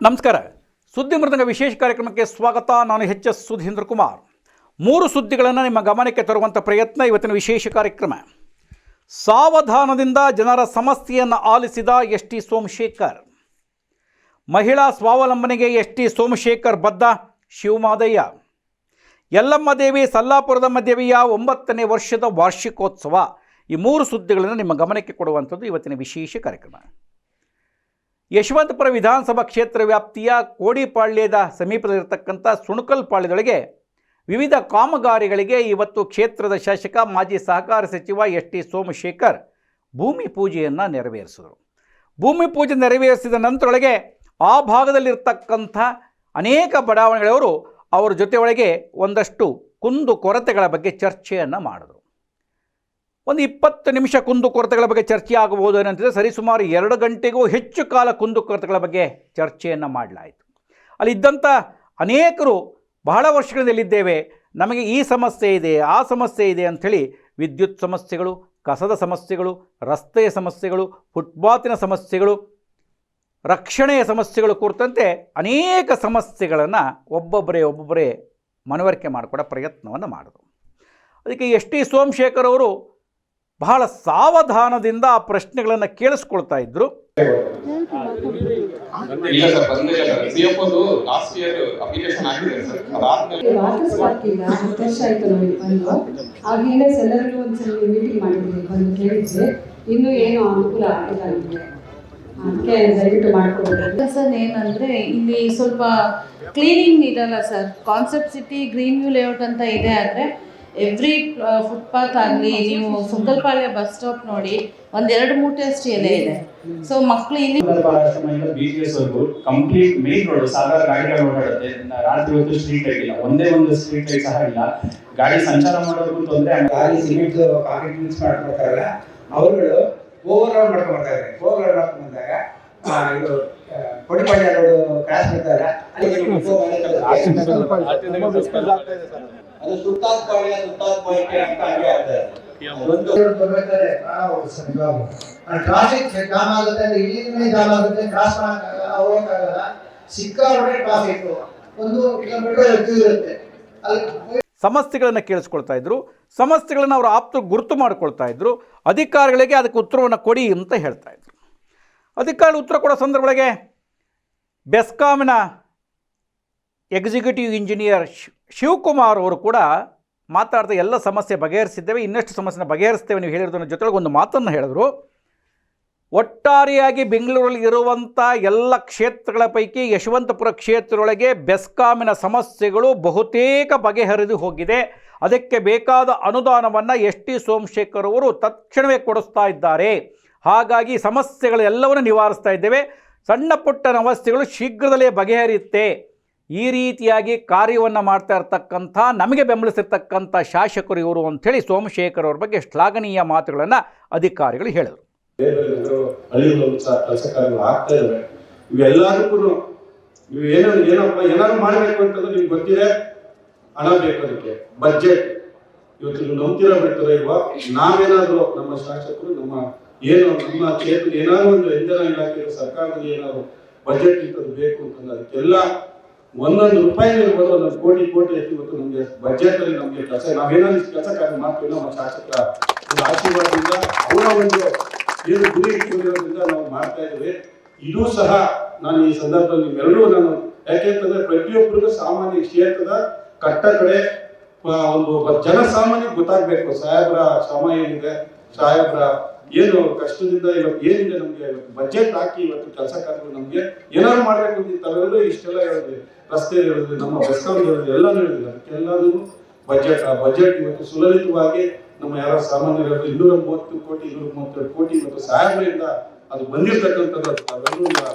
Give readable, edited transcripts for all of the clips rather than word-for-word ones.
ನಮಸ್ಕಾರ. ಸುದ್ದಿ ಮೃದಂಗ ವಿಶೇಷ ಕಾರ್ಯಕ್ರಮಕ್ಕೆ ಸ್ವಾಗತ. ನಾನು ಎಚ್.ಎಸ್. ಸುಧೀಂದ್ರ ಕುಮಾರ್. 3 ಸುದ್ದಿಗಳನ್ನು ನಿಮ್ಮ ಗಮನಕ್ಕೆ ತರುವಂಥ ಪ್ರಯತ್ನ ಇವತ್ತಿನ ವಿಶೇಷ ಕಾರ್ಯಕ್ರಮ. ಸಾವಧಾನದಿಂದ ಜನರ ಸಮಸ್ಯೆಯನ್ನು ಆಲಿಸಿದ ಎಸ್.ಟಿ. ಸೋಮಶೇಖರ್. ಮಹಿಳಾ ಸ್ವಾವಲಂಬನೆಗೆ ಎಸ್.ಟಿ. ಸೋಮಶೇಖರ್ ಬದ್ಧ. ಶಿವಮಾದಯ್ಯ. ಯಲ್ಲಮ್ಮ ದೇವಿ ಸಲ್ಲಾಪುರದ ದೇವಿಯ 9ನೇ ವರ್ಷದ ವಾರ್ಷಿಕೋತ್ಸವ. ಈ 3 ಸುದ್ದಿಗಳನ್ನು ನಿಮ್ಮ ಗಮನಕ್ಕೆ ಕೊಡುವಂಥದ್ದು ಇವತ್ತಿನ ವಿಶೇಷ ಕಾರ್ಯಕ್ರಮ. ಯಶವಂತಪುರ ವಿಧಾನಸಭಾ ಕ್ಷೇತ್ರ ವ್ಯಾಪ್ತಿಯ ಕೋಡಿಪಾಳ್ಯದ ಸಮೀಪದಲ್ಲಿರತಕ್ಕಂಥ ಸುಣಕಲ್ ಪಾಳ್ಯದೊಳಗೆ ವಿವಿಧ ಕಾಮಗಾರಿಗಳಿಗೆ ಇವತ್ತು ಕ್ಷೇತ್ರದ ಶಾಸಕ ಮಾಜಿ ಸಹಕಾರ ಸಚಿವ ಎಸ್.ಟಿ. ಸೋಮಶೇಖರ್ ಭೂಮಿ ಪೂಜೆಯನ್ನು ನೆರವೇರಿಸಿದರು. ಭೂಮಿ ಪೂಜೆ ನೆರವೇರಿಸಿದ ನಂತರೊಳಗೆ ಆ ಭಾಗದಲ್ಲಿರ್ತಕ್ಕಂಥ ಅನೇಕ ಬಡಾವಣೆಗಳವರು ಅವರ ಜೊತೆಯೊಳಗೆ ಒಂದಷ್ಟು ಕುಂದು ಕೊರತೆಗಳ ಬಗ್ಗೆ ಚರ್ಚೆಯನ್ನು ಮಾಡಿದರು. ಒಂದು 20 ನಿಮಿಷ ಕುಂದು ಕೊರತೆಗಳ ಬಗ್ಗೆ ಚರ್ಚೆ ಆಗಬಹುದು ಏನಂತಿದೆ. ಸರಿಸುಮಾರು 2 ಗಂಟೆಗೂ ಹೆಚ್ಚು ಕಾಲ ಕುಂದು ಕೊರತೆಗಳ ಬಗ್ಗೆ ಚರ್ಚೆಯನ್ನು ಮಾಡಲಾಯಿತು. ಅಲ್ಲಿದ್ದಂಥ ಅನೇಕರು ಬಹಳ ವರ್ಷಗಳಿಂದಲ್ಲಿದ್ದೇವೆ, ನಮಗೆ ಈ ಸಮಸ್ಯೆ ಇದೆ, ಆ ಸಮಸ್ಯೆ ಇದೆ ಅಂಥೇಳಿ ವಿದ್ಯುತ್ ಸಮಸ್ಯೆಗಳು, ಕಸದ ಸಮಸ್ಯೆಗಳು, ರಸ್ತೆಯ ಸಮಸ್ಯೆಗಳು, ಫುಟ್ಪಾತಿನ ಸಮಸ್ಯೆಗಳು, ರಕ್ಷಣೆಯ ಸಮಸ್ಯೆಗಳು ಕುರಿತಂತೆ ಅನೇಕ ಸಮಸ್ಯೆಗಳನ್ನು ಒಬ್ಬೊಬ್ಬರೇ ಮನವರಿಕೆ ಮಾಡಿಕೊಡೋ ಪ್ರಯತ್ನವನ್ನು ಮಾಡಿದರು. ಅದಕ್ಕೆ ಎಸ್.ಟಿ. ಸೋಮಶೇಖರ್ ಅವರು ಬಹಳ ಸಾವಧಾನದಿಂದ ಆ ಪ್ರಶ್ನೆಗಳನ್ನು ಕೇಳಿಸ್ಕೊಳ್ತಾ ಇದ್ರು. ಇನ್ನು ಏನು ಅನುಕೂಲ ಆಗಿಲ್ಲ ಸರ್. ಏನಂದ್ರೆ ಇಲ್ಲಿ ಸ್ವಲ್ಪ ಕ್ಲೀನಿಂಗ್ ಇದಲ್ಲ sir. Concept city green view layout ಅಂತ ಇದೆ. ಆದರೆ ಎವ್ರಿ ಫುಟ್ಪಾತ್ ಆಗಲಿ, ನೀವು ಸುಂಕಲ್ಪಾಳ್ಯ ಬಸ್ ಸ್ಟಾಪ್ ನೋಡಿ, 1-2 ಮೂಟೆ ಅಷ್ಟು ಎಲೆ ಇದೆ. ಸೊ ಮಕ್ಕಳು ಇಲ್ಲಿ ಕಂಪ್ಲೀಟ್ ಮೇನ್ ರೋಡ್ ಸಾವಿರಾರು ಗಾಡಿಗಳು ಓಡಾಡುತ್ತೆ. ರಾತ್ರಿ ಹೊತ್ತು ಸ್ಟ್ರೀಟ್ ಲೈಟ್ ಇಲ್ಲ, ಒಂದೇ ಒಂದು ಸ್ಟ್ರೀಟ್ ಲೈಟ್ ಸಹ ಇಲ್ಲ. ಗಾಡಿ ಸಂಚಾರ ಮಾಡೋದಕ್ಕೂ ತೊಂದರೆ. ಗಾಡಿ ಸಿಮೆಂಟ್ ಕಾಂಕ್ರೀಟ್ ಮಿಕ್ಸ್ ಮಾಡ್ಕೊಳ್ತಾರಲ್ಲ, ಅವರುಗಳು ಓವರ್ ರೋಡ್ ಮಾಡ್ಕೊಂಡ್ಬರ್ತಾರೆ. ಓವರ್ ರೋಡ್ ಮಾಡ್ಕೊಂಡು ಬಂದಾಗ ಇದು ಕೊಡಿಪಾಳ್ಯ ರೋಡ್ ಕ್ರಾಸ್ ಮಾಡ್ತಾರೆ. ಅದು ಸುತ್ತಾತ್ಪಾಳ್ಯ ಅಂತ ಹಂಗೆ ಆಗ್ತದೆ. ಟ್ರಾಫಿಕ್ ಜಾಮ್ ಆಗುತ್ತೆ ಅಂದ್ರೆ ಇಲ್ಲಿಂದನೇ ಜಾಮ್ ಆಗುತ್ತೆ. ಕ್ರಾಸ್ ಹೋಗಕ್ಕಾಗಲ್ಲ. ಸಿಕ್ಕಾಪಟ್ಟೆ ಟ್ರಾಫಿಕ್, 1 ಕಿಲೋಮೀಟರ್ ಹೆಚ್ಚು ಇರುತ್ತೆ. ಸಮಸ್ಯೆಗಳನ್ನು ಕೇಳಿಸ್ಕೊಳ್ತಾ ಇದ್ರು. ಸಮಸ್ಯೆಗಳನ್ನು ಅವರು ಆಪ್ತರು ಗುರುತು ಮಾಡಿಕೊಳ್ತಾ ಇದ್ರು. ಅಧಿಕಾರಿಗಳಿಗೆ ಅದಕ್ಕೆ ಉತ್ತರವನ್ನು ಕೊಡಿ ಅಂತ ಹೇಳ್ತಾ ಇದ್ರು. ಅಧಿಕಾರಿಗಳು ಉತ್ತರ ಕೊಡೋ ಸಂದರ್ಭಗಳಿಗೆ ಬೆಸ್ಕಾಮಿನ ಎಕ್ಸಿಕ್ಯೂಟಿವ್ ಇಂಜಿನಿಯರ್ ಶಿವಕುಮಾರ್ ಅವರು ಕೂಡ ಮಾತಾಡ್ತಾ ಎಲ್ಲ ಸಮಸ್ಯೆ ಬಗೆಹರಿಸಿದ್ದೇವೆ, ಇನ್ನಷ್ಟು ಸಮಸ್ಯೆನ ಬಗೆಹರಿಸ್ತೇವೆ ನೀವು ಹೇಳಿರೋದ್ರ ಜೊತೆಗೆ ಒಂದು ಮಾತನ್ನು ಹೇಳಿದ್ರು. ಒಟ್ಟಾರೆಯಾಗಿ ಬೆಂಗಳೂರಲ್ಲಿ ಇರುವಂಥ ಎಲ್ಲ ಕ್ಷೇತ್ರಗಳ ಪೈಕಿ ಯಶವಂತಪುರ ಕ್ಷೇತ್ರದೊಳಗೆ ಬೆಸ್ಕಾಮಿನ ಸಮಸ್ಯೆಗಳು ಬಹುತೇಕ ಬಗೆಹರಿದು ಹೋಗಿದೆ. ಅದಕ್ಕೆ ಬೇಕಾದ ಅನುದಾನವನ್ನು ಎಸ್.ಟಿ. ಸೋಮಶೇಖರ್ ಅವರು ತಕ್ಷಣವೇ ಕೊಡಿಸ್ತಾ ಇದ್ದಾರೆ. ಹಾಗಾಗಿ ಸಮಸ್ಯೆಗಳೆಲ್ಲವನ್ನು ನಿವಾರಿಸ್ತಾ ಇದ್ದೇವೆ, ಸಣ್ಣ ಪುಟ್ಟ ಸಮಸ್ಯೆಗಳು ಶೀಘ್ರದಲ್ಲೇ ಬಗೆಹರಿಯುತ್ತೆ. ಈ ರೀತಿಯಾಗಿ ಕಾರ್ಯವನ್ನು ಮಾಡ್ತಾ ಇರ್ತಕ್ಕಂಥ ನಮಗೆ ಬೆಂಬಲಿಸಿರ್ತಕ್ಕಂಥ ಶಾಸಕರು ಇವರು ಅಂಥೇಳಿ ಸೋಮಶೇಖರ್ ಅವ್ರ ಬಗ್ಗೆ ಶ್ಲಾಘನೀಯ ಮಾತುಗಳನ್ನು ಅಧಿಕಾರಿಗಳು ಹೇಳಿದರು. ಕೆಲಸ ಕಾರ್ಯಗಳು ಆಗ್ತಾ ಇದಾವೆ. ಇವೆಲ್ಲದಕ್ಕೂ ನೀವು ಏನಾದ್ರು ಮಾಡಬೇಕು ಅಂತಂದ್ರೆ ನಿಮ್ಗೆ ಗೊತ್ತಿದೆ, ಹಣ ಬೇಕು. ಅದಕ್ಕೆ ಬಜೆಟ್ ಇವತ್ತು ನೀವು ನಂಬ್ತಿರೋ ಬಿಡ್ತಾರೆ ಇಲ್ವಾ? ನಾವೇನಾದ್ರು ನಮ್ಮ ಶಾಸಕರು ನಮ್ಮ ಕ್ಷೇತ್ರ ಏನಾದ್ರು ಒಂದು ಇಂಧನ ಇಲಾಖೆ ಸರ್ಕಾರದಲ್ಲಿ ಏನಾದ್ರು ಬಜೆಟ್ ಇಂಥದ್ದು ಬೇಕು ಅಂತಂದ್ರೆ ಅದಕ್ಕೆಲ್ಲ 1 ರೂಪಾಯಿ ಇರ್ಬೋದು, 1 ಕೋಟಿ ಇವತ್ತು ನಮಗೆ ಬಜೆಟ್ ಅಲ್ಲಿ ನಮಗೆ ಕೆಲಸ ನಾವೇನಾದ್ರು ಕೆಲಸ ಕಾರ್ಯ ಮಾಡ್ತೀವಿ. ನಮ್ಮ ಶಾಸಕರ ಆಶೀರ್ವಾದದಿಂದ ಅವರ ಒಂದು ಏನು ಗುರಿ ಇಟ್ಕೊಂಡಿರೋದ್ರಿಂದ ನಾವು ಮಾಡ್ತಾ ಇದ್ದೇವೆ. ಇದು ಸಹ ನಾನು ಈ ಸಂದರ್ಭದಲ್ಲಿ ನಿಮ್ಮೆಲ್ಲರೂ ನಾನು ಯಾಕೆಂತಂದ್ರೆ ಪ್ರತಿಯೊಬ್ಬರಿಗೂ ಸಾಮಾನ್ಯ ಕ್ಷೇತ್ರದ ಕಟ್ಟ ಕಡೆ ಒಂದು ಜನಸಾಮಾನ್ಯ ಗೊತ್ತಾಗ್ಬೇಕು. ಸಾಹೇಬ್ರ ಶ್ರಮ ಏನಿದೆ, ಸಾಹೇಬ್ರ ಏನು ಕಷ್ಟದಿಂದ ಇವತ್ತು ಏನಿದೆ, ನಮ್ಗೆ ಇವತ್ತು ಬಜೆಟ್ ಹಾಕಿ ಇವತ್ತು ಕೆಲಸ ಕಾರ್ಯಗಳು ನಮ್ಗೆ ಏನಾದ್ರು ಮಾಡ್ಬೇಕು ಅಂತ ತಾವೆಲ್ಲರೂ ಇಷ್ಟೆಲ್ಲ ಹೇಳಿದ್ವಿ. ರಸ್ತೆ ಹೇಳಿದ್ವಿ, ನಮ್ಮ ಬೆಸ್ಕಾಂ ಹೇಳಿದ್ವಿ, ಎಲ್ಲಾನು ಹೇಳಿದ್ವಿ. ಅದಕ್ಕೆಲ್ಲದೂ ಬಜೆಟ್ ಇವತ್ತು ಸುಲಲಿತವಾಗಿ ನಮ್ಮ ಯಾರೋ ಸಾಮಾನ್ಯರು 230 ಕೋಟಿ 232 ಕೋಟಿ ಇವತ್ತು ಸಾಹೇಬರಿಂದ ಅದು ಬಂದಿರ್ತಕ್ಕಂಥದ್ದು ತಾವೆಲ್ಲರೂ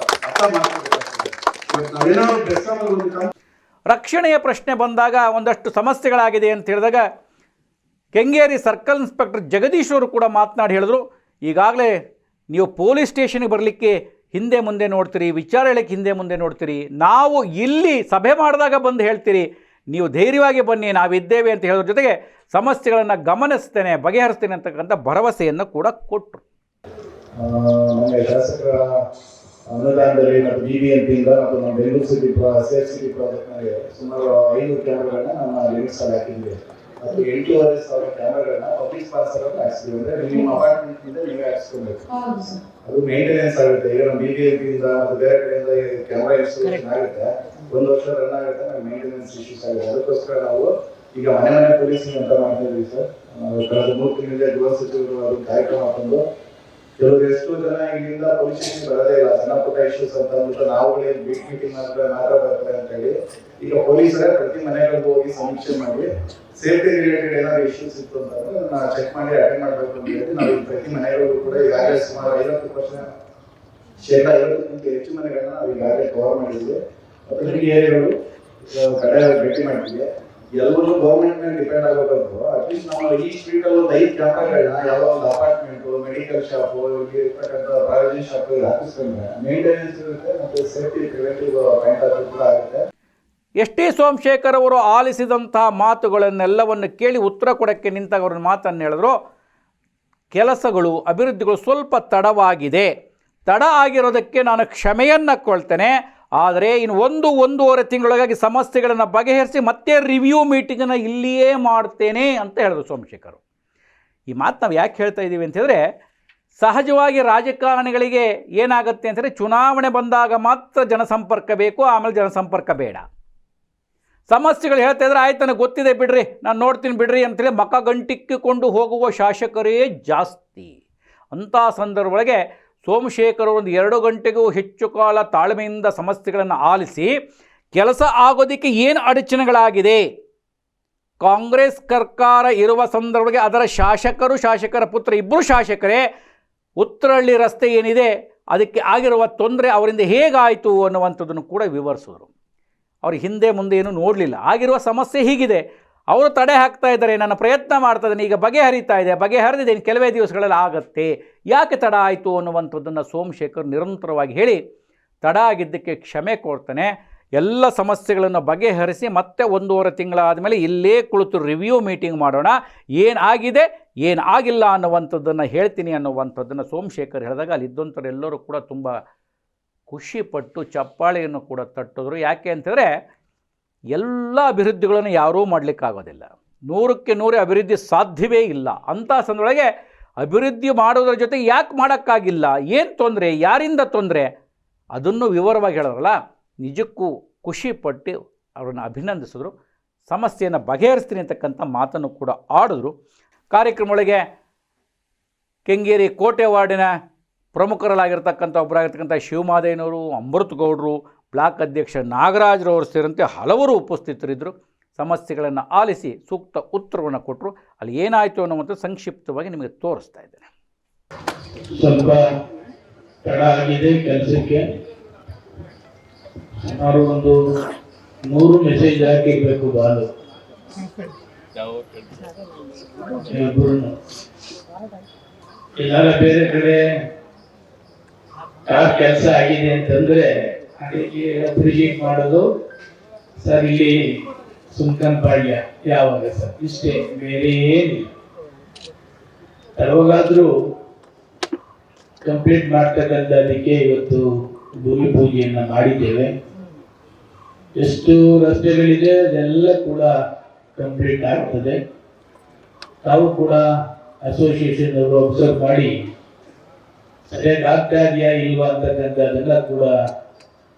ಅರ್ಥ ಮಾಡ್ಕೊಳ್ಬೇಕಾಗ್ತದೆ. ಇವತ್ತು ನಾವೇನಾದ್ರು ಬೆಸ್ಕಾಂ ಒಂದು ರಕ್ಷಣೆಯ ಪ್ರಶ್ನೆ ಬಂದಾಗ ಒಂದಷ್ಟು ಸಮಸ್ಯೆಗಳಾಗಿದೆ ಅಂತ ಹೇಳಿದಾಗ ಕೆಂಗೇರಿ ಸರ್ಕಲ್ ಇನ್ಸ್ಪೆಕ್ಟರ್ ಜಗದೀಶ್ ಅವರು ಕೂಡ ಮಾತನಾಡಿ ಹೇಳಿದ್ರು, ಈಗಾಗಲೇ ನೀವು ಪೊಲೀಸ್ ಸ್ಟೇಷನ್ಗೆ ಬರಲಿಕ್ಕೆ ಹಿಂದೆ ಮುಂದೆ ನೋಡ್ತೀರಿ, ವಿಚಾರ ಹೇಳಕ್ಕೆ ಹಿಂದೆ ಮುಂದೆ ನೋಡ್ತೀರಿ, ನಾವು ಇಲ್ಲಿ ಸಭೆ ಮಾಡಿದಾಗ ಬಂದು ಹೇಳ್ತೀರಿ, ನೀವು ಧೈರ್ಯವಾಗಿ ಬನ್ನಿ, ನಾವಿದ್ದೇವೆ ಅಂತ ಹೇಳೋದ್ರ ಜೊತೆಗೆ ಸಮಸ್ಯೆಗಳನ್ನು ಗಮನಿಸ್ತೇನೆ, ಬಗೆಹರಿಸ್ತೇನೆ ಅಂತಕ್ಕಂಥ ಭರವಸೆಯನ್ನು ಕೂಡ ಕೊಟ್ಟರು. ಅನುದಾನದಲ್ಲಿ ಮತ್ತು BBMP-ಯಿಂದ ಮತ್ತು ನಮ್ಮ ಬೆಂಗಳೂರು ಸಿಟಿ ಸೇಫ್ ಸಿಟಿ ಪ್ರಾಜೆಕ್ಟ್ನಲ್ಲಿ ಸುಮಾರು 500 ಕ್ಯಾಮ್ರಾಗಳನ್ನ ನಮ್ಮ ಲಿಮಿಟ್ಸ್ ಅಲ್ಲಿ ಹಾಕಿದ್ವಿ. ಮತ್ತು 8,500 ಕ್ಯಾಮ್ರಾಗಳನ್ನ ಪಬ್ಲಿಕ್ ಸ್ಪಾನ್ಸರ್ ಅಲ್ಲಿ ಹಾಕ್ಸಿದ್ವಿ. ಅಂದ್ರೆ ನಿಮ್ಮ ಅಪಾರ್ಟ್ಮೆಂಟ್ ಇಂದ ನೀವೇ ಹಾಕ್ಸ್ಕೊಬೇಕು. ಅದು ಮೇಂಟೆನೆನ್ಸ್ ಆಗುತ್ತೆ. ಈಗ ನಮ್ಮ BBMP-ಯಿಂದ ಮತ್ತು ಬೇರೆ ಕಡೆಯಿಂದ ಕ್ಯಾಮ್ರಾ ಇನ್ಸ್ಟಾಲೇಷನ್ ಆಗುತ್ತೆ, 1 ವರ್ಷ ರನ್ ಆಗುತ್ತೆ, ನಮ್ಗೆ ಮೇಂಟೆನೆನ್ಸ್ ಇಶ್ಯೂಸ್ ಆಗುತ್ತೆ. ಅದಕ್ಕೋಸ್ಕರ ನಾವು ಈಗ ಮನೆ ಪೊಲೀಸಿಂಗ್ ಅಂತ ಮಾಡ್ತಾ ಇದ್ವಿ ಸರ್. ಕಳೆದ 3 ತಿಂಗಳಿಂದ ಗೃಹ ಸಚಿವರು ಅದು ಕಾರ್ಯಕ್ರಮ ಹಾಕೊಂಡು ಕೆಲವರು ಎಷ್ಟೋ ಜನ ಇಲ್ಲಿಂದ ಪೊಲೀಸ್ ಸ್ಟೇಷನ್ ಬರೋದೇ ಇಲ್ಲ, ಸಣ್ಣ ಪುಟ್ಟ ಇಶ್ಯೂಸ್ ಅಂತ ಅಂದ್ಬಿಟ್ಟು ನಾವುಗಳೇ ಮೀಟಿಂಗ್ ಮಾತ್ರ ಬರ್ತಾರೆ ಅಂತ ಹೇಳಿ ಈಗ ಪೊಲೀಸರೇ ಪ್ರತಿ ಮನೆಗಳಿಗೂ ಹೋಗಿ ಸಮೀಕ್ಷೆ ಮಾಡಿ ಸೇಫ್ಟಿ ರಿಲೇಟೆಡ್ ಏನಾದ್ರು ಇಶ್ಯೂಸ್ ಇತ್ತು ಅಂತಂದ್ರೆ ನಾವು ಚೆಕ್ ಮಾಡಿ ಅಟೆಂಡ್ ಮಾಡಬೇಕು ಅಂತ ಹೇಳಿ ನಾವು ಪ್ರತಿ ಮನೆಗಳಿಗೂ ಕೂಡ ಈಗಾಗಲೇ ಸುಮಾರು 50% 50% ಹೆಚ್ಚು ಮನೆಗಳನ್ನ ನಾವು ಈಗಾಗಲೇ ಕವರ್ ಮಾಡಿದ್ವಿ. ಮತ್ತು ಈ ಏರಿಯಾಗಳು ಕಡ್ಡಾಯವಾಗಿ ಭೇಟಿ ಮಾಡ್ತೀವಿ. ಎಲ್ಲರೂ ಗೌರ್ಮೆಂಟ್ ಮೇಲೆ ಡಿಪೆಂಡ್ ಆಗಬೇಕು. ಅಟ್ಲೀಸ್ಟ್ ನಮ್ಮ ಈ ಸ್ಟ್ರೀಟ್ ಅಲ್ಲಿ 5 ಕ್ಯಾಮ್ರಾಗಳನ್ನ ಯಾವುದೋ ಒಂದು ಅಪಾರ್ಟ್ಮೆಂಟ್, ಮೆಡಿಕಲ್ ಶಾಪ್, ಇರ್ತಕ್ಕಂಥ ಪ್ರಾವಿಷನ್ ಶಾಪ್ ಹಾಕಿಸ್ಕೊಂಡ್ರೆ ಮೇಂಟೆನೆನ್ಸ್ ಇರುತ್ತೆ ಮತ್ತು safety preventive point of view ಕೂಡ ಆಗುತ್ತೆ. ಎಸ್ ಟಿ ಸೋಮಶೇಖರ್ ಅವರು ಆಲಿಸಿದಂತಹ ಮಾತುಗಳನ್ನೆಲ್ಲವನ್ನು ಕೇಳಿ ಉತ್ತರ ಕೊಡೋಕ್ಕೆ ನಿಂತಾಗ ಅವ್ರ ಮಾತನ್ನು ಹೇಳಿದ್ರು, ಕೆಲಸಗಳು ಅಭಿವೃದ್ಧಿಗಳು ಸ್ವಲ್ಪ ತಡವಾಗಿದೆ, ತಡ ಆಗಿರೋದಕ್ಕೆ ನಾನು ಕ್ಷಮೆಯನ್ನು ಕೊಳ್ತೇನೆ, ಆದರೆ ಇನ್ನು 1-1.5 ತಿಂಗಳೊಳಗಾಗಿ ಸಮಸ್ಯೆಗಳನ್ನು ಬಗೆಹರಿಸಿ ಮತ್ತೆ ರಿವ್ಯೂ ಮೀಟಿಂಗನ್ನು ಇಲ್ಲಿಯೇ ಮಾಡ್ತೇನೆ ಅಂತ ಹೇಳಿದ್ರು ಸೋಮಶೇಖರ್. ಈ ಮಾತು ನಾವು ಯಾಕೆ ಹೇಳ್ತಾ ಇದ್ದೀವಿ ಅಂತ ಹೇಳಿದ್ರೆ, ಸಹಜವಾಗಿ ರಾಜಕಾರಣಿಗಳಿಗೆ ಏನಾಗುತ್ತೆ ಅಂತಂದರೆ ಚುನಾವಣೆ ಬಂದಾಗ ಮಾತ್ರ ಜನಸಂಪರ್ಕ ಬೇಕು, ಆಮೇಲೆ ಜನಸಂಪರ್ಕ ಬೇಡ. ಸಮಸ್ಯೆಗಳು ಹೇಳ್ತಾ ಇದ್ರೆ ಆಯ್ತು ನನಗೆ ಗೊತ್ತಿದೆ ಬಿಡ್ರಿ, ನಾನು ನೋಡ್ತೀನಿ ಬಿಡ್ರಿ ಅಂತೇಳಿ ಮಕ ಗಂಟಿಕ್ಕಿಕೊಂಡು ಹೋಗುವ ಶಾಸಕರೇ ಜಾಸ್ತಿ. ಅಂಥ ಸಂದರ್ಭದೊಳಗೆ ಸೋಮಶೇಖರ್ ಒಂದು 2 ಗಂಟೆಗೂ ಹೆಚ್ಚು ಕಾಲ ತಾಳ್ಮೆಯಿಂದ ಸಮಸ್ಯೆಗಳನ್ನು ಆಲಿಸಿ ಕೆಲಸ ಆಗೋದಕ್ಕೆ ಏನು ಅಡಚಣೆಗಳಾಗಿದೆ, ಕಾಂಗ್ರೆಸ್ ಸರ್ಕಾರ ಇರುವ ಸಂದರ್ಭಕ್ಕೆ ಅದರ ಶಾಸಕರ ಪುತ್ರ ಇಬ್ಬರು ಶಾಸಕರೇ ಉತ್ತರಹಳ್ಳಿ ರಸ್ತೆ ಏನಿದೆ ಅದಕ್ಕೆ ಆಗಿರುವ ತೊಂದರೆ ಅವರಿಂದ ಹೇಗಾಯಿತು ಅನ್ನುವಂಥದ್ದನ್ನು ಕೂಡ ವಿವರಿಸಿದ್ರು. ಅವ್ರು ಹಿಂದೆ ಮುಂದೆ ಏನೂ ನೋಡಲಿಲ್ಲ, ಆಗಿರುವ ಸಮಸ್ಯೆ ಹೀಗಿದೆ, ಅವರು ತಡೆ ಹಾಕ್ತಾ ಇದ್ದಾರೆ, ನನ್ನ ಪ್ರಯತ್ನ ಮಾಡ್ತಾ ಇದ್ದೀನಿ, ಈಗ ಬಗೆಹರಿತಾ ಇದೆ, ಬಗೆಹರಿದಿದೆ, ಇನ್ನು ಕೆಲವೇ ದಿವಸಗಳಲ್ಲಿ ಆಗುತ್ತೆ, ಯಾಕೆ ತಡ ಆಯಿತು ಅನ್ನುವಂಥದ್ದನ್ನು ಸೋಮಶೇಖರ್ ನಿರಂತರವಾಗಿ ಹೇಳಿ ತಡ ಆಗಿದ್ದಕ್ಕೆ ಕ್ಷಮೆ ಕೊಡ್ತಾನೆ. ಎಲ್ಲ ಸಮಸ್ಯೆಗಳನ್ನು ಬಗೆಹರಿಸಿ ಮತ್ತೆ 1.5 ತಿಂಗಳಾದಮೇಲೆ ಇಲ್ಲೇ ಕುಳಿತು ರಿವ್ಯೂ ಮೀಟಿಂಗ್ ಮಾಡೋಣ, ಏನಾಗಿದೆ ಏನು ಆಗಿಲ್ಲ ಅನ್ನುವಂಥದ್ದನ್ನು ಹೇಳ್ತೀನಿ ಅನ್ನುವಂಥದ್ದನ್ನು ಸೋಮಶೇಖರ್ ಹೇಳಿದಾಗ ಅಲ್ಲಿದ್ದಂಥವ್ರು ಎಲ್ಲರೂ ಕೂಡ ತುಂಬ ಖುಷಿಪಟ್ಟು ಚಪ್ಪಾಳೆಯನ್ನು ಕೂಡ ತಟ್ಟಿದ್ರು. ಯಾಕೆ ಅಂತಂದರೆ ಎಲ್ಲ ಅಭಿವೃದ್ಧಿಗಳನ್ನು ಯಾರೂ ಮಾಡಲಿಕ್ಕಾಗೋದಿಲ್ಲ, 100ಕ್ಕೆ 100 ಅಭಿವೃದ್ಧಿ ಸಾಧ್ಯವೇ ಇಲ್ಲ. ಅಂಥ ಸಂದರ್ಭದೊಳಗೆ ಅಭಿವೃದ್ಧಿ ಮಾಡೋದ್ರ ಜೊತೆ ಯಾಕೆ ಮಾಡೋಕ್ಕಾಗಿಲ್ಲ, ಏನು ತೊಂದರೆ, ಯಾರಿಂದ ತೊಂದರೆ, ಅದನ್ನು ವಿವರವಾಗಿ ಹೇಳಿದ್ರಲ್ಲ, ನಿಜಕ್ಕೂ ಖುಷಿಪಟ್ಟು ಅವರನ್ನು ಅಭಿನಂದಿಸಿದ್ರು. ಸಮಸ್ಯೆಯನ್ನು ಬಗೆಹರಿಸ್ತೀನಿ ಅಂತಕ್ಕಂಥ ಮಾತನ್ನು ಕೂಡ ಆಡಿದ್ರು. ಕಾರ್ಯಕ್ರಮದೊಳಗೆ ಕೆಂಗೇರಿ ಕೋಟೆ ವಾರ್ಡಿನ ಪ್ರಮುಖರಲ್ಲಾಗಿರ್ತಕ್ಕಂಥ ಒಬ್ಬರಾಗಿರ್ತಕ್ಕಂಥ ಶಿವಮಾದೇನವರು, ಅಮೃತ್ ಗೌಡರು, ಬ್ಲಾಕ್ ಅಧ್ಯಕ್ಷ ನಾಗರಾಜ್ರವರು ಸೇರಿದಂತೆ ಹಲವರು ಉಪಸ್ಥಿತರಿದ್ದರು. ಸಮಸ್ಯೆಗಳನ್ನು ಆಲಿಸಿ ಸೂಕ್ತ ಉತ್ತರವನ್ನು ಕೊಟ್ಟರು. ಅಲ್ಲಿ ಏನಾಯಿತು ಅನ್ನುವಂಥ ಸಂಕ್ಷಿಪ್ತವಾಗಿ ನಿಮಗೆ ತೋರಿಸ್ತಾ ಇದ್ದೇನೆ. ಸ್ವಲ್ಪ ತಡ ಆಗಿದೆ ಕೆಲಸಕ್ಕೆ. ಸುಮಾರು ಒಂದು 100 ಮೆಸೇಜ್ ಹಾಕಿರ್ಬೇಕು ಬಾಲು ಎಲ್ಲಾರ ಬೇರೆ ಕಡೆ ಯಾವ ಕೆಲಸ ಆಗಿದೆ ಅಂತಂದ್ರೆ ಅದಕ್ಕೆ ಅಪ್ರಿಷಿಯೇಟ್ ಮಾಡೋದು. ಸರ್ ಇಲ್ಲಿ ಸುಂಕನಪಾಳ್ಯ ಯಾವಾಗ ಸರ್, ಇಷ್ಟೇ, ಬೇರೆ ಏನಿಲ್ಲ. ಯಾವಾಗಾದ್ರೂ ಕಂಪ್ಲೀಟ್ ಮಾಡ್ತಕ್ಕಂಥದಕ್ಕೆ ಇವತ್ತು ಭೂಮಿ ಪೂಜೆಯನ್ನ ಮಾಡಿದ್ದೇವೆ. ಎಷ್ಟು ರಸ್ತೆಗಳಿದೆ ಅದೆಲ್ಲ ಕೂಡ ಕಂಪ್ಲೀಟ್ ಆಗ್ತದೆ. ತಾವು ಕೂಡ ಅಸೋಸಿಯೇಷನ್ ಅವರು ಅಬ್ಸರ್ವ್ ಮಾಡಿ ಸರಿಯಾಗಿ ಆಗ್ತಾ ಇದೆಯಾ ಇಲ್ವಾ ಅಂತಕ್ಕಂಥದ್ದೆಲ್ಲ ಕೂಡ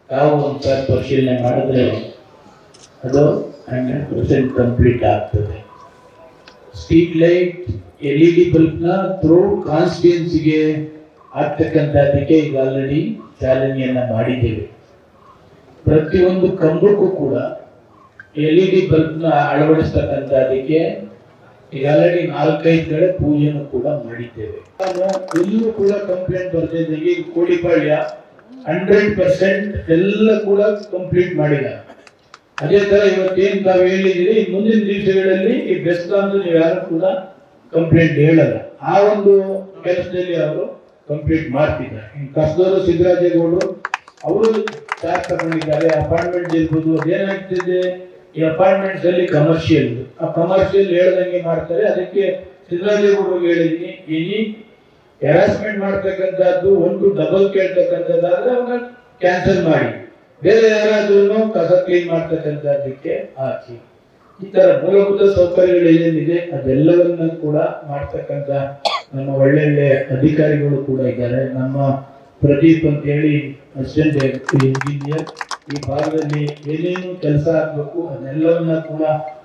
ತಾವು ಒಂದ್ಸಾರಿ ಪರಿಶೀಲನೆ ಮಾಡಿದ್ರೆ ಅದು 100% ಕಂಪ್ಲೀಟ್ ಆಗ್ತದೆ. ಸ್ಟ್ರೀಟ್ ಲೈಟ್ LED ಬಲ್ಬ್ನ ಥ್ರೂಟ್ ಕಾನ್ಸ್ಟಿಟ್ಯೂನ್ಸಿಗೆ ಆಗ್ತಕ್ಕಂಥದ್ದಕ್ಕೆ ಈಗ ಆಲ್ರೆಡಿ ಚಾಲನೆಯನ್ನ ಮಾಡಿದ್ದೇವೆ. ಪ್ರತಿಯೊಂದು ಕಂಬಕ್ಕೂ ಕೂಡ LED ಬಲ್ಬ್ನ ಅಳವಡಿಸ್ತಕ್ಕಂಥದ್ದಕ್ಕೆ ಈಗ ಆಲ್ರೆಡಿ 4-5 ಕಡೆ ಪೂಜೆನೂ ಕೂಡ ಮಾಡಿದ್ದೇವೆ. ಎಲ್ಲೂ ಕೂಡ ಕಂಪ್ಲೇಂಟ್ ಬರ್ತಿದ್ದಂಗೆ ಕೋಡಿಪಾಳ್ಯ 100% ಎಲ್ಲ ಕೂಡ ಕಂಪ್ಲೀಟ್ ಮಾಡಿದ್ದಾರೆ. ಅದೇ ತರ ಇವತ್ತೇನು ತಾವು ಹೇಳಿದಿರಿ, ಮುಂದಿನ ದಿವಸಗಳಲ್ಲಿ ಈ ಬೆಸ್ಕಾಂ ನೀವು ಯಾರು ಕೂಡ ಕಂಪ್ಲೇಂಟ್ ಹೇಳಲ್ಲ. ಆ ಒಂದು ಕೆಲಸದಲ್ಲಿ ಅವರು ಕಂಪ್ಲೀಟ್ ಮಾಡ್ತಿದ್ದಾರೆ. ಕಸದವರು ಸಿದ್ದರಾಜೇಗೌಡರು ಅವರು ಚಾರ್ಜ್ ತಗೊಂಡಿದ್ದಾರೆ. ಅಪಾರ್ಟ್ಮೆಂಟ್ ಇರ್ಬೋದು, ಅದೇನಾಗ್ತಿದೆ ಈ ಅಪಾರ್ಟ್ಮೆಂಟ್ಸ್ ಅಲ್ಲಿ ಕಮರ್ಷಿಯಲ್, ಆ ಕಮರ್ಷಿಯಲ್ ಹೇಳ್ದಂಗೆ ಮಾಡ್ತಾರೆ. ಅದಕ್ಕೆ ಸಿದ್ದರಾಜೇಗೌಡರು ಹೇಳಿದೀನಿ, ಎನಿ ಹೆರಾಸ್ಮೆಂಟ್ ಮಾಡ್ತಕ್ಕಂಥದ್ದು ಒಂದು ಡಬಲ್ ಕೇಳ್ತಕ್ಕಂಥದ್ದಾದ್ರೆ ಅವನ್ನ ಕ್ಯಾನ್ಸಲ್ ಮಾಡಿ, ಬೇರೆ ಯಾರಾದ್ರೂ ಕಸ ಕ್ಲೀನ್ ಮಾಡ್ತಕ್ಕಂಥದ್ದಕ್ಕೆ ಹಾಕಿ. ಈ ತರ ಮೂಲಭೂತ ಸೌಕರ್ಯಗಳು ಏನೇನಿದೆ ಅದೆಲ್ಲವನ್ನ ಕೂಡ ಮಾಡ್ತಕ್ಕಂಥ ನಮ್ಮ ಒಳ್ಳೊಳ್ಳೆ ಅಧಿಕಾರಿಗಳು ಕೂಡ ಇದ್ದಾರೆ. ನಮ್ಮ ಪ್ರದೀಪ್ ಅಂತ ಹೇಳಿ ಅಸಿಸ್ಟೆಂಟ್ ಇಂಜಿನಿಯರ್ ಈ ಭಾಗದಲ್ಲಿ ಏನೇನು ಕೆಲಸ ಆಗಬೇಕು ಅದೆಲ್ಲವನ್ನ ಕೂಡ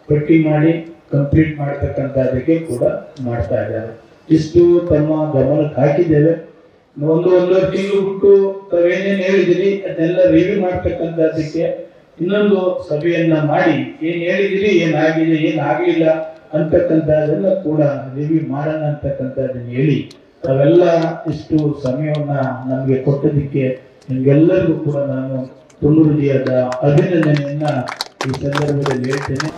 ಪಟ್ಟಿ ಮಾಡಿ ಕಂಪ್ಲೀಟ್ ಮಾಡ್ತಕ್ಕಂಥದ್ದಕ್ಕೆ ಕೂಡ ಮಾಡ್ತಾ ಇದ್ದಾರೆ. ಇಷ್ಟು ತಮ್ಮ ಗಮನಕ್ಕೆ ಹಾಕಿದ್ದೇವೆ. ಒಂದೂವರೆ ತಿಂಗಳು ಬಿಟ್ಟು ತಾವೇನೇನು ಹೇಳಿದಿರಿ ಅದನ್ನೆಲ್ಲ ರಿವ್ಯೂ ಮಾಡ್ತಕ್ಕಂಥದ್ದಕ್ಕೆ ಇನ್ನೊಂದು ಸಭೆಯನ್ನ ಮಾಡಿ ಏನ್ ಹೇಳಿದಿರಿ, ಏನಾಗಿದೆ, ಏನಾಗಲಿಲ್ಲ ಅಂತಕ್ಕಂಥದ್ದನ್ನ ಕೂಡ ರಿವ್ಯೂ ಮಾಡೋಣ ಅಂತಕ್ಕಂಥದ್ದನ್ನ ಹೇಳಿ ತಾವೆಲ್ಲ ಇಷ್ಟು ಸಮಯವನ್ನ ನಮಗೆ ಕೊಟ್ಟದಕ್ಕೆ ನಿಮ್ಗೆಲ್ಲರಿಗೂ ಕೂಡ ನಾನು ತುಂಬ ಹೃದಯದ ಅಭಿನಂದನೆಯನ್ನ ಈ ಸಂದರ್ಭದಲ್ಲಿ ಹೇಳ್ತೇನೆ.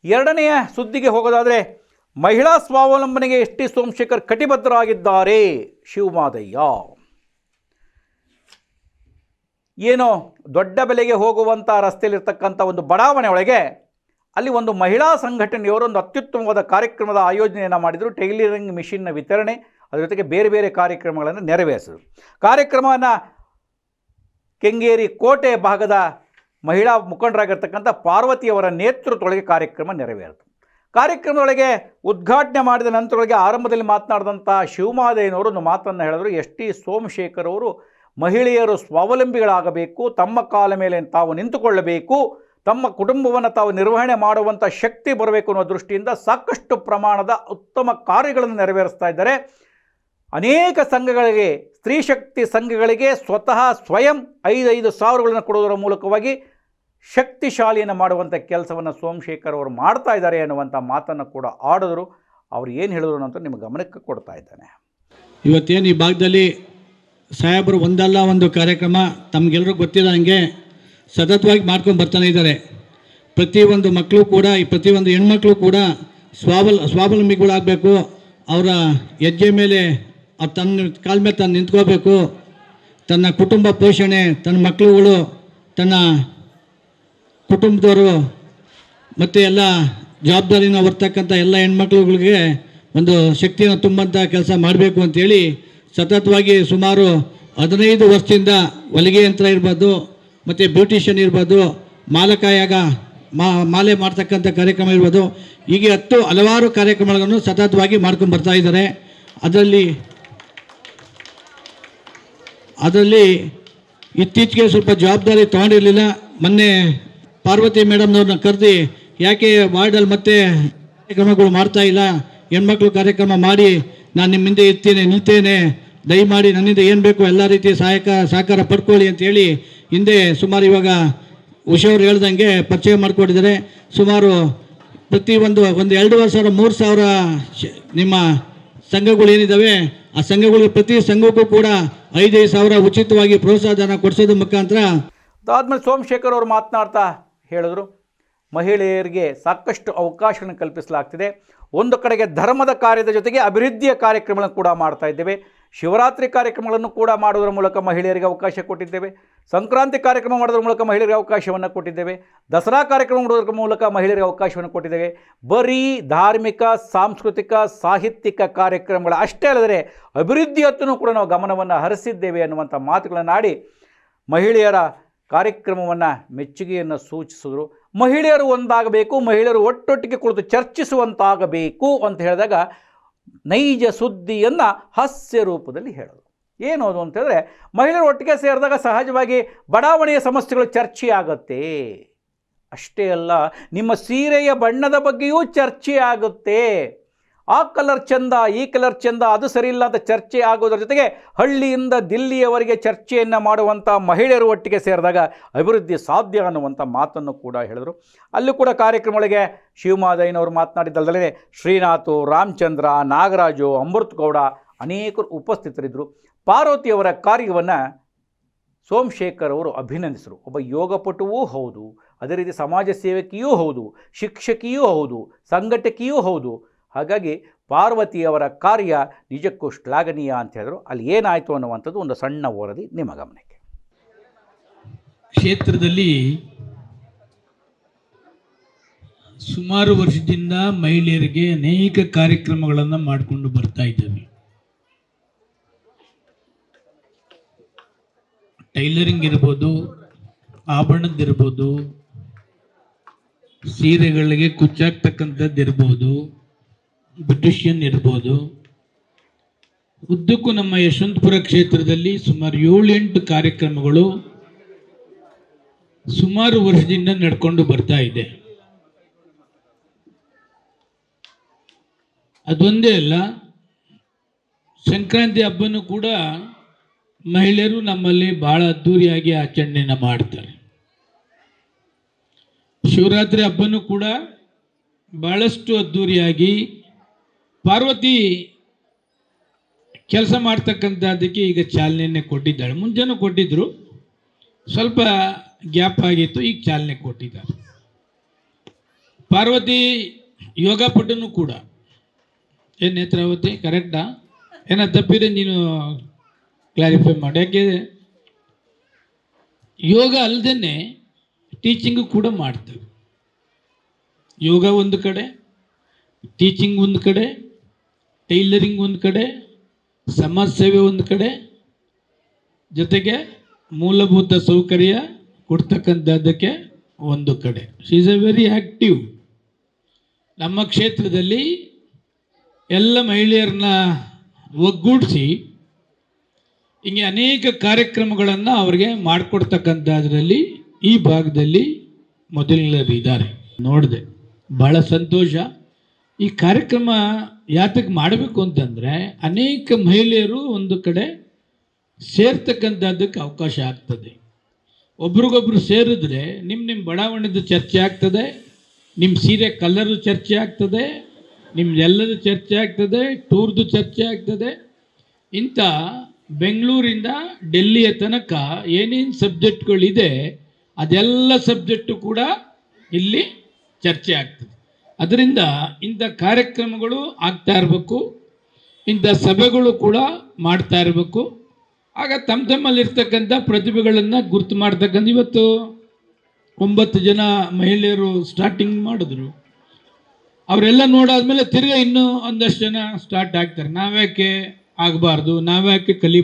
ಎರಡನೆಯ ಸುದ್ದಿಗೆ ಹೋಗೋದಾದರೆ, ಮಹಿಳಾ ಸ್ವಾವಲಂಬನೆಗೆ ಎಸ್ ಟಿ ಸೋಮಶೇಖರ್ ಕಟಿಬದ್ಧರಾಗಿದ್ದಾರೆ. ಶಿವಮಾದಯ್ಯ ಏನೋ ದೊಡ್ಡ ಬೆಲೆಗೆ ಹೋಗುವಂಥ ರಸ್ತೆಯಲ್ಲಿರ್ತಕ್ಕಂಥ ಒಂದು ಬಡಾವಣೆ ಒಳಗೆ ಅಲ್ಲಿ ಒಂದು ಮಹಿಳಾ ಸಂಘಟನೆಯವರು ಒಂದು ಅತ್ಯುತ್ತಮವಾದ ಕಾರ್ಯಕ್ರಮದ ಆಯೋಜನೆಯನ್ನು ಮಾಡಿದರು. ಟೈಲರಿಂಗ್ ಮಿಷಿನ್ನ ವಿತರಣೆ, ಅದರ ಜೊತೆಗೆ ಬೇರೆ ಬೇರೆ ಕಾರ್ಯಕ್ರಮಗಳನ್ನು ನೆರವೇರಿಸಿದರು. ಕಾರ್ಯಕ್ರಮವನ್ನು ಕೆಂಗೇರಿ ಕೋಟೆ ಭಾಗದ ಮಹಿಳಾ ಮುಖಂಡರಾಗಿರ್ತಕ್ಕಂಥ ಪಾರ್ವತಿಯವರ ನೇತೃತ್ವದೊಳಗೆ ಕಾರ್ಯಕ್ರಮ ನೆರವೇರಿತು. ಕಾರ್ಯಕ್ರಮದೊಳಗೆ ಉದ್ಘಾಟನೆ ಮಾಡಿದ ನಂತರದೊಳಗೆ ಆರಂಭದಲ್ಲಿ ಮಾತನಾಡಿದಂಥ ಶಿವಮಾದಯ್ಯನವರು ಒಂದು ಮಾತನ್ನು ಹೇಳಿದರು. ಎಸ್ ಟಿ ಸೋಮಶೇಖರ್ ಅವರು ಮಹಿಳೆಯರು ಸ್ವಾವಲಂಬಿಗಳಾಗಬೇಕು, ತಮ್ಮ ಕಾಲ ಮೇಲೆ ತಾವು ನಿಂತುಕೊಳ್ಳಬೇಕು, ತಮ್ಮ ಕುಟುಂಬವನ್ನು ತಾವು ನಿರ್ವಹಣೆ ಮಾಡುವಂಥ ಶಕ್ತಿ ಬರಬೇಕು ಅನ್ನೋ ದೃಷ್ಟಿಯಿಂದ ಸಾಕಷ್ಟು ಪ್ರಮಾಣದ ಉತ್ತಮ ಕಾರ್ಯಗಳನ್ನು ನೆರವೇರಿಸ್ತಾ ಇದ್ದಾರೆ. ಅನೇಕ ಸಂಘಗಳಿಗೆ, ಸ್ತ್ರೀ ಶಕ್ತಿ ಸಂಘಗಳಿಗೆ ಸ್ವತಃ ಸ್ವಯಂ 5,000 ಸಾವಿರಗಳನ್ನು ಕೊಡುವುದರ ಮೂಲಕವಾಗಿ ಶಕ್ತಿಶಾಲಿಯನ್ನು ಮಾಡುವಂಥ ಕೆಲಸವನ್ನು ಸೋಮಶೇಖರ್ ಅವರು ಮಾಡ್ತಾ ಇದ್ದಾರೆ ಅನ್ನುವಂಥ ಮಾತನ್ನು ಕೂಡ ಆಡಿದ್ರು. ಅವ್ರು ಏನು ಹೇಳಿದ್ರು ಅಂತ ನಿಮ್ಮ ಗಮನಕ್ಕೆ ಕೊಡ್ತಾ ಇದ್ದಾನೆ. ಇವತ್ತೇನು ಈ ಭಾಗದಲ್ಲಿ ಸಾಹೇಬರು ಒಂದಲ್ಲ ಒಂದು ಕಾರ್ಯಕ್ರಮ ತಮಗೆಲ್ಲರೂ ಗೊತ್ತಿರೋ ಹಾಗೆ ಸತತವಾಗಿ ಮಾಡ್ಕೊಂಡು ಬರ್ತಾನೆ ಇದ್ದಾರೆ. ಪ್ರತಿಯೊಂದು ಮಕ್ಕಳು ಕೂಡ, ಪ್ರತಿಯೊಂದು ಹೆಣ್ಮಕ್ಳು ಕೂಡ ಸ್ವಾವಲಂಬಿಗಳಾಗಬೇಕು, ಅವರ ಹೆಜ್ಜೆ ಮೇಲೆ ತನ್ನ ಕಾಲ ಮೇಲೆ ತಾನು ನಿಂತ್ಕೋಬೇಕು, ತನ್ನ ಕುಟುಂಬ ಪೋಷಣೆ, ತನ್ನ ಮಕ್ಕಳುಗಳು, ತನ್ನ ಕುಟುಂಬದವರು ಮತ್ತು ಎಲ್ಲ ಜವಾಬ್ದಾರಿನ ಹೊರ್ತಕ್ಕಂಥ ಎಲ್ಲ ಹೆಣ್ಮಕ್ಳುಗಳಿಗೆ ಒಂದು ಶಕ್ತಿಯನ್ನು ತುಂಬಂಥ ಕೆಲಸ ಮಾಡಬೇಕು ಅಂತೇಳಿ ಸತತವಾಗಿ ಸುಮಾರು 15 ವರ್ಷದಿಂದ ಹೊಲಿಗೆ ಯಂತ್ರ ಇರ್ಬೋದು, ಮತ್ತು ಬ್ಯೂಟಿಷಿಯನ್ ಇರ್ಬೋದು, ಮಾಲೆ ಮಾಡ್ತಕ್ಕಂಥ ಕಾರ್ಯಕ್ರಮ ಇರ್ಬೋದು, ಹೀಗೆ ಹಲವಾರು ಕಾರ್ಯಕ್ರಮಗಳನ್ನು ಸತತವಾಗಿ ಮಾಡ್ಕೊಂಡು ಬರ್ತಾ ಇದ್ದಾರೆ. ಅದರಲ್ಲಿ ಇತ್ತೀಚೆಗೆ ಸ್ವಲ್ಪ ಜವಾಬ್ದಾರಿ ತೊಗೊಂಡಿರಲಿಲ್ಲ. ಮೊನ್ನೆ ಪಾರ್ವತಿ ಮೇಡಮ್ನವ್ರನ್ನ ಕರೆದು ಯಾಕೆ ವಾರ್ಡಲ್ಲಿ ಮತ್ತೆ ಕಾರ್ಯಕ್ರಮಗಳು ಮಾಡ್ತಾ ಇಲ್ಲ, ಹೆಣ್ಮಕ್ಳು ಕಾರ್ಯಕ್ರಮ ಮಾಡಿ ನಾನು ನಿಮ್ಮ ಹಿಂದೆ ನಿಲ್ತೇನೆ, ದಯಮಾಡಿ ನನ್ನಿಂದ ಏನು ಬೇಕು ಎಲ್ಲ ರೀತಿ ಸಹಕಾರ ಪಡ್ಕೊಳ್ಳಿ ಅಂತೇಳಿ ಹಿಂದೆ ಸುಮಾರು ಇವಾಗ ಉಷಾವ್ರು ಹೇಳ್ದಂಗೆ ಪರಿಚಯ ಮಾಡಿಕೊಟ್ಟಿದ್ದಾರೆ. ಸುಮಾರು ಪ್ರತಿಯೊಂದು 2,500 3,000 ನಿಮ್ಮ ಸಂಘಗಳು ಏನಿದ್ದಾವೆ ಆ ಸಂಘಗಳಿಗೆ ಪ್ರತಿ ಸಂಘಕ್ಕೂ ಕೂಡ 5,000 ಸಾವಿರ ಉಚಿತವಾಗಿ ಪ್ರೋತ್ಸಾಹಧನ ಕೊಡಿಸೋದ್ರ ಮುಖಾಂತರ. ಅದಾದಮೇಲೆ ಸೋಮಶೇಖರ್ ಅವರು ಮಾತನಾಡ್ತಾ ಹೇಳಿದ್ರು, ಮಹಿಳೆಯರಿಗೆ ಸಾಕಷ್ಟು ಅವಕಾಶಗಳನ್ನು ಕಲ್ಪಿಸಲಾಗ್ತಿದೆ. ಒಂದು ಕಡೆಗೆ ಧರ್ಮದ ಕಾರ್ಯದ ಜೊತೆಗೆ ಅಭಿವೃದ್ಧಿಯ ಕಾರ್ಯಕ್ರಮಗಳನ್ನು ಕೂಡ ಮಾಡ್ತಾ ಇದ್ದೇವೆ. ಶಿವರಾತ್ರಿ ಕಾರ್ಯಕ್ರಮಗಳನ್ನು ಕೂಡ ಮಾಡೋದ್ರ ಮೂಲಕ ಮಹಿಳೆಯರಿಗೆ ಅವಕಾಶ ಕೊಟ್ಟಿದ್ದೇವೆ. ಸಂಕ್ರಾಂತಿ ಕಾರ್ಯಕ್ರಮ ಮಾಡೋದ್ರ ಮೂಲಕ ಮಹಿಳೆಯರಿಗೆ ಅವಕಾಶವನ್ನು ಕೊಟ್ಟಿದ್ದೇವೆ. ದಸರಾ ಕಾರ್ಯಕ್ರಮ ಮಾಡೋದ್ರ ಮೂಲಕ ಮಹಿಳೆಯರಿಗೆ ಅವಕಾಶವನ್ನು ಕೊಟ್ಟಿದ್ದೇವೆ. ಬರೀ ಧಾರ್ಮಿಕ, ಸಾಂಸ್ಕೃತಿಕ, ಸಾಹಿತ್ಯಿಕ ಕಾರ್ಯಕ್ರಮಗಳ ಅಷ್ಟೇ ಅಲ್ಲದೆ ಅಭಿವೃದ್ಧಿಯತ್ತೂ ಕೂಡ ನಾವು ಗಮನವನ್ನು ಹರಿಸಿದ್ದೇವೆ ಅನ್ನುವಂಥ ಮಾತುಗಳನ್ನು ಆಡಿ ಮಹಿಳೆಯರ ಕಾರ್ಯಕ್ರಮವನ್ನು ಮೆಚ್ಚುಗೆಯನ್ನು ಸೂಚಿಸಿದ್ರು. ಮಹಿಳೆಯರು ಒಂದಾಗಬೇಕು, ಮಹಿಳೆಯರು ಒಟ್ಟೊಟ್ಟಿಗೆ ಕುಳಿತು ಚರ್ಚಿಸುವಂತಾಗಬೇಕು ಅಂತ ಹೇಳಿದಾಗ ನೈಜ ಸುದ್ದಿಯನ್ನು ಹಾಸ್ಯ ರೂಪದಲ್ಲಿ ಹೇಳೋದು. ಏನು ಅದು ಅಂತೇಳಿದ್ರೆ, ಮಹಿಳೆಯರು ಒಟ್ಟಿಗೆ ಸೇರಿದಾಗ ಸಹಜವಾಗಿ ಬಡಾವಣೆಯ ಸಮಸ್ಯೆಗಳು ಚರ್ಚೆ ಆಗುತ್ತೆ. ಅಷ್ಟೇ ಅಲ್ಲ, ನಿಮ್ಮ ಸೀರೆಯ ಬಣ್ಣದ ಬಗ್ಗೆಯೂ ಚರ್ಚೆ ಆಗುತ್ತೆ. ಆ ಕಲರ್ ಚಂದ, ಈ ಕಲರ್ ಚಂದ, ಅದು ಸರಿಯಿಲ್ಲ ಅಂತ ಚರ್ಚೆ ಆಗೋದ್ರ ಜೊತೆಗೆ ಹಳ್ಳಿಯಿಂದ ದಿಲ್ಲಿಯವರೆಗೆ ಚರ್ಚೆಯನ್ನು ಮಾಡುವಂಥ ಮಹಿಳೆಯರು ಒಟ್ಟಿಗೆ ಸೇರಿದಾಗ ಅಭಿವೃದ್ಧಿ ಸಾಧ್ಯ ಅನ್ನುವಂಥ ಮಾತನ್ನು ಕೂಡ ಹೇಳಿದರು. ಅಲ್ಲೂ ಕೂಡ ಕಾರ್ಯಕ್ರಮಗಳಿಗೆ ಶಿವಮಾದಯ್ಯನವರು ಮಾತನಾಡಿದ್ದಲ್ಲದೆ ಶ್ರೀನಾಥು, ರಾಮಚಂದ್ರ, ನಾಗರಾಜು, ಅಮೃತ್ ಗೌಡ ಅನೇಕರು ಉಪಸ್ಥಿತರಿದ್ದರು. ಪಾರ್ವತಿಯವರ ಕಾರ್ಯವನ್ನು ಸೋಮಶೇಖರ್ ಅವರು ಅಭಿನಂದಿಸಿದರು. ಒಬ್ಬ ಯೋಗಪಟುವೂ ಹೌದು, ಅದೇ ರೀತಿ ಸಮಾಜ ಸೇವಕಿಯೂ ಹೌದು, ಶಿಕ್ಷಕಿಯೂ ಹೌದು, ಸಂಘಟಕಿಯೂ ಹೌದು. ಹಾಗಾಗಿ ಪಾರ್ವತಿಯವರ ಕಾರ್ಯ ನಿಜಕ್ಕೂ ಶ್ಲಾಘನೀಯ ಅಂತ ಹೇಳಿದ್ರು. ಅಲ್ಲಿ ಏನಾಯಿತು ಅನ್ನುವಂಥದ್ದು ಒಂದು ಸಣ್ಣ ವರದಿ ನಿಮ್ಮ ಗಮನಕ್ಕೆ. ಕ್ಷೇತ್ರದಲ್ಲಿ ಸುಮಾರು ವರ್ಷದಿಂದ ಮಹಿಳೆಯರಿಗೆ ಅನೇಕ ಕಾರ್ಯಕ್ರಮಗಳನ್ನು ಮಾಡಿಕೊಂಡು ಬರ್ತಾ ಇದ್ದೇವೆ. ಟೈಲರಿಂಗ್ ಇರ್ಬೋದು, ಆಭರಣದ್ದಿರ್ಬೋದು, ಸೀರೆಗಳಿಗೆ ಕುಚ್ಚಾಕ್ತಕ್ಕಂಥದ್ದು ಇರ್ಬೋದು, ಬ್ಯೂಟಿಷಿಯನ್ ಇರ್ಬೋದು. ಉದ್ದಕ್ಕೂ ನಮ್ಮ ಯಶವಂತಪುರ ಕ್ಷೇತ್ರದಲ್ಲಿ ಸುಮಾರು 7-8 ಕಾರ್ಯಕ್ರಮಗಳು ಸುಮಾರು ವರ್ಷದಿಂದ ನಡ್ಕೊಂಡು ಬರ್ತಾ ಇದೆ. ಅದೊಂದೇ ಅಲ್ಲ, ಸಂಕ್ರಾಂತಿ ಹಬ್ಬನೂ ಕೂಡ ಮಹಿಳೆಯರು ನಮ್ಮಲ್ಲಿ ಬಹಳ ಅದ್ಧೂರಿಯಾಗಿ ಆಚರಣೆಯನ್ನು ಮಾಡ್ತಾರೆ. ಶಿವರಾತ್ರಿ ಹಬ್ಬನೂ ಕೂಡ ಬಹಳಷ್ಟು ಅದ್ಧೂರಿಯಾಗಿ ಪಾರ್ವತಿ ಕೆಲಸ ಮಾಡ್ತಕ್ಕಂಥದ್ದಕ್ಕೆ ಈಗ ಚಾಲನೆಯನ್ನೇ ಕೊಟ್ಟಿದ್ದಾಳೆ. ಮುಂಚೆನೂ ಕೊಟ್ಟಿದ್ರು, ಸ್ವಲ್ಪ ಗ್ಯಾಪ್ ಆಗಿತ್ತು, ಈಗ ಚಾಲನೆ ಕೊಟ್ಟಿದ್ದಾರೆ. ಪಾರ್ವತಿ ಯೋಗ ಪಟುನು ಕೂಡ. ಏನು ನೇತ್ರಾವತಿ ಕರೆಕ್ಟಾ? ಏನೋ ತಪ್ಪಿದ್ರೆ ನೀನು ಕ್ಲಾರಿಫೈ ಮಾಡಿ. ಯಾಕೆ ಯೋಗ ಅಲ್ಲದೇ ಟೀಚಿಂಗು ಕೂಡ ಮಾಡ್ತಾರೆ. ಯೋಗ ಒಂದು ಕಡೆ, ಟೀಚಿಂಗ್ ಒಂದು ಕಡೆ, ಟೈಲರಿಂಗ್ ಒಂದು ಕಡೆ, ಸಮಾಜ ಸೇವೆ ಒಂದು ಕಡೆ, ಜೊತೆಗೆ ಮೂಲಭೂತ ಸೌಕರ್ಯ ಕೊಡ್ತಕ್ಕಂಥದ್ದಕ್ಕೆ ಒಂದು ಕಡೆ. She is A very active. ನಮ್ಮ ಕ್ಷೇತ್ರದಲ್ಲಿ ಎಲ್ಲ ಮಹಿಳೆಯರನ್ನ ಒಗ್ಗೂಡಿಸಿ ಹಿಂಗೆ ಅನೇಕ ಕಾರ್ಯಕ್ರಮಗಳನ್ನು ಅವ್ರಿಗೆ ಮಾಡಿಕೊಡ್ತಕ್ಕಂಥದ್ರಲ್ಲಿ ಈ ಭಾಗದಲ್ಲಿ ಮೊದಲನೇರಿದ್ದಾರೆ. ನೋಡಿದೆ, ಭಾಳ ಸಂತೋಷ. ಈ ಕಾರ್ಯಕ್ರಮ ಯಾತಕ್ಕೆ ಮಾಡಬೇಕು ಅಂತಂದರೆ ಅನೇಕ ಮಹಿಳೆಯರು ಒಂದು ಕಡೆ ಸೇರ್ತಕ್ಕಂಥದ್ದಕ್ಕೆ ಅವಕಾಶ ಆಗ್ತದೆ. ಒಬ್ರಿಗೊಬ್ರು ಸೇರಿದ್ರೆ ನಿಮ್ಮ ಬಡಾವಣೆದು ಚರ್ಚೆ ಆಗ್ತದೆ, ನಿಮ್ಮ ಸೀರೆ ಕಲರು ಚರ್ಚೆ ಆಗ್ತದೆ, ನಿಮ್ದೆಲ್ಲದ ಚರ್ಚೆ ಆಗ್ತದೆ, ಟೂರ್ದು ಚರ್ಚೆ ಆಗ್ತದೆ. ಇಂಥ ಬೆಂಗಳೂರಿಂದ ಡೆಲ್ಲಿಯ ತನಕ ಏನೇನು ಸಬ್ಜೆಕ್ಟ್ಗಳಿದೆ ಅದೆಲ್ಲ ಸಬ್ಜೆಕ್ಟು ಕೂಡ ಇಲ್ಲಿ ಚರ್ಚೆ ಆಗ್ತದೆ. ಅದರಿಂದ ಇಂಥ ಕಾರ್ಯಕ್ರಮಗಳು ಆಗ್ತಾ ಇರಬೇಕು, ಇಂಥ ಸಭೆಗಳು ಕೂಡ ಮಾಡ್ತಾ ಇರಬೇಕು. ಆಗ ತಮ್ಮಲ್ಲಿರ್ತಕ್ಕಂಥ ಪ್ರತಿಭೆಗಳನ್ನು ಗುರ್ತು ಮಾಡ್ತಕ್ಕಂಥ ಇವತ್ತು 9 ಜನ ಮಹಿಳೆಯರು ಸ್ಟಾರ್ಟಿಂಗ್ ಮಾಡಿದ್ರು. ಅವರೆಲ್ಲ ನೋಡಾದ್ಮೇಲೆ ತಿರ್ಗಾ ಇನ್ನೂ ಒಂದಷ್ಟು ಜನ ಸ್ಟಾರ್ಟ್ ಆಗ್ತಾರೆ. ನಾವ್ಯಾಕೆ ಆಗಬಾರ್ದು, ನಾವ್ಯಾಕೆ ಕಲಿ.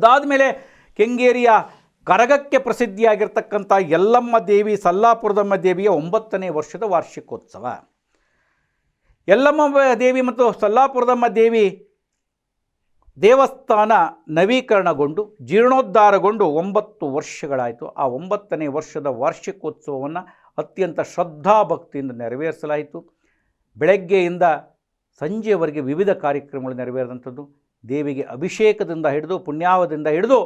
ಅದಾದಮೇಲೆ ಕೆಂಗೇರಿಯ ಕರಗಕ್ಕೆ ಪ್ರಸಿದ್ಧಿಯಾಗಿರ್ತಕ್ಕಂಥ ಯಲ್ಲಮ್ಮ ದೇವಿ ಸಲ್ಲಾಪುರದಮ್ಮ ದೇವಿಯ 9ನೇ ವರ್ಷದ ವಾರ್ಷಿಕೋತ್ಸವ. ಯಲ್ಲಮ್ಮ ದೇವಿ ಮತ್ತು ಸಲ್ಲಾಪುರದಮ್ಮ ದೇವಿ ದೇವಸ್ಥಾನ ನವೀಕರಣಗೊಂಡು ಜೀರ್ಣೋದ್ಧಾರಗೊಂಡು 9 ವರ್ಷಗಳಾಯಿತು. ಆ 9ನೇ ವರ್ಷದ ವಾರ್ಷಿಕೋತ್ಸವವನ್ನು ಅತ್ಯಂತ ಶ್ರದ್ಧಾಭಕ್ತಿಯಿಂದ ನೆರವೇರಿಸಲಾಯಿತು. ಬೆಳಗ್ಗೆಯಿಂದ ಸಂಜೆಯವರೆಗೆ ವಿವಿಧ ಕಾರ್ಯಕ್ರಮಗಳು ನೆರವೇರಿದಂಥದ್ದು. ದೇವಿಗೆ ಅಭಿಷೇಕದಿಂದ ಹಿಡಿದು ಪುಣ್ಯಾವದಿಂದ ಹಿಡಿದು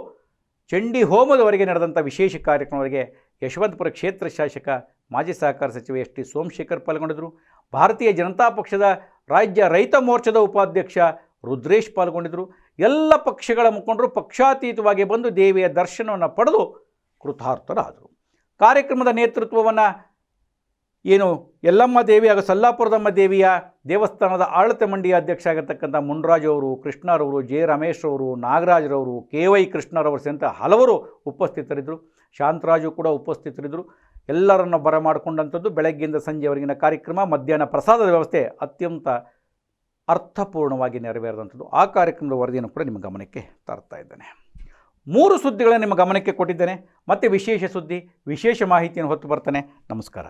ಚಂಡಿ ಹೋಮದವರೆಗೆ ನಡೆದಂಥ ವಿಶೇಷ ಕಾರ್ಯಕ್ರಮಗಳಿಗೆ ಯಶವಂತಪುರ ಕ್ಷೇತ್ರ ಶಾಸಕ ಮಾಜಿ ಸಹಕಾರ ಸಚಿವ ಎಸ್ ಟಿ ಸೋಮಶೇಖರ್ ಪಾಲ್ಗೊಂಡಿದ್ದರು. ಭಾರತೀಯ ಜನತಾ ಪಕ್ಷದ ರಾಜ್ಯ ರೈತ ಮೋರ್ಚಾದ ಉಪಾಧ್ಯಕ್ಷ ರುದ್ರೇಶ್ ಪಾಲ್ಗೊಂಡಿದ್ದರು. ಎಲ್ಲ ಪಕ್ಷಗಳ ಮುಖಂಡರು ಪಕ್ಷಾತೀತವಾಗಿ ಬಂದು ದೇವಿಯ ದರ್ಶನವನ್ನು ಪಡೆದು ಕೃತಾರ್ಥರಾದರು. ಕಾರ್ಯಕ್ರಮದ ನೇತೃತ್ವವನ್ನು ಏನು ಯಲ್ಲಮ್ಮ ದೇವಿ ಹಾಗೂ ಸಲ್ಲಾಪುರದಮ್ಮ ದೇವಿಯ ದೇವಸ್ಥಾನದ ಆಡಳಿತ ಮಂಡಳಿಯ ಅಧ್ಯಕ್ಷ ಆಗಿರ್ತಕ್ಕಂಥ ಮುನ್ರಾಜ್ ಅವರು, ಕೃಷ್ಣರವರು, ಜೆ ರಮೇಶ್ ಅವರು, ನಾಗರಾಜ್ರವರು, KY ಕೃಷ್ಣರವರು ಸೇರಿದಂತೆ ಹಲವರು ಉಪಸ್ಥಿತರಿದ್ದರು. ಶಾಂತರಾಜು ಕೂಡ ಉಪಸ್ಥಿತರಿದ್ದರು. ಎಲ್ಲರನ್ನು ಬರಮಾಡಿಕೊಂಡಂಥದ್ದು ಬೆಳಗ್ಗೆಯಿಂದ ಸಂಜೆವರೆಗಿನ ಕಾರ್ಯಕ್ರಮ. ಮಧ್ಯಾಹ್ನ ಪ್ರಸಾದದ ವ್ಯವಸ್ಥೆ ಅತ್ಯಂತ ಅರ್ಥಪೂರ್ಣವಾಗಿ ನೆರವೇರಿದಂಥದ್ದು. ಆ ಕಾರ್ಯಕ್ರಮದ ವರದಿಯನ್ನು ಕೂಡ ನಿಮ್ಮ ಗಮನಕ್ಕೆ ತರ್ತಾ ಇದ್ದೇನೆ. 3 ಸುದ್ದಿಗಳನ್ನು ನಿಮ್ಮ ಗಮನಕ್ಕೆ ಕೊಟ್ಟಿದ್ದೇನೆ. ಮತ್ತೆ ವಿಶೇಷ ಸುದ್ದಿ, ವಿಶೇಷ ಮಾಹಿತಿಯನ್ನು ಹೊತ್ತು ಬರ್ತೇನೆ. ನಮಸ್ಕಾರ.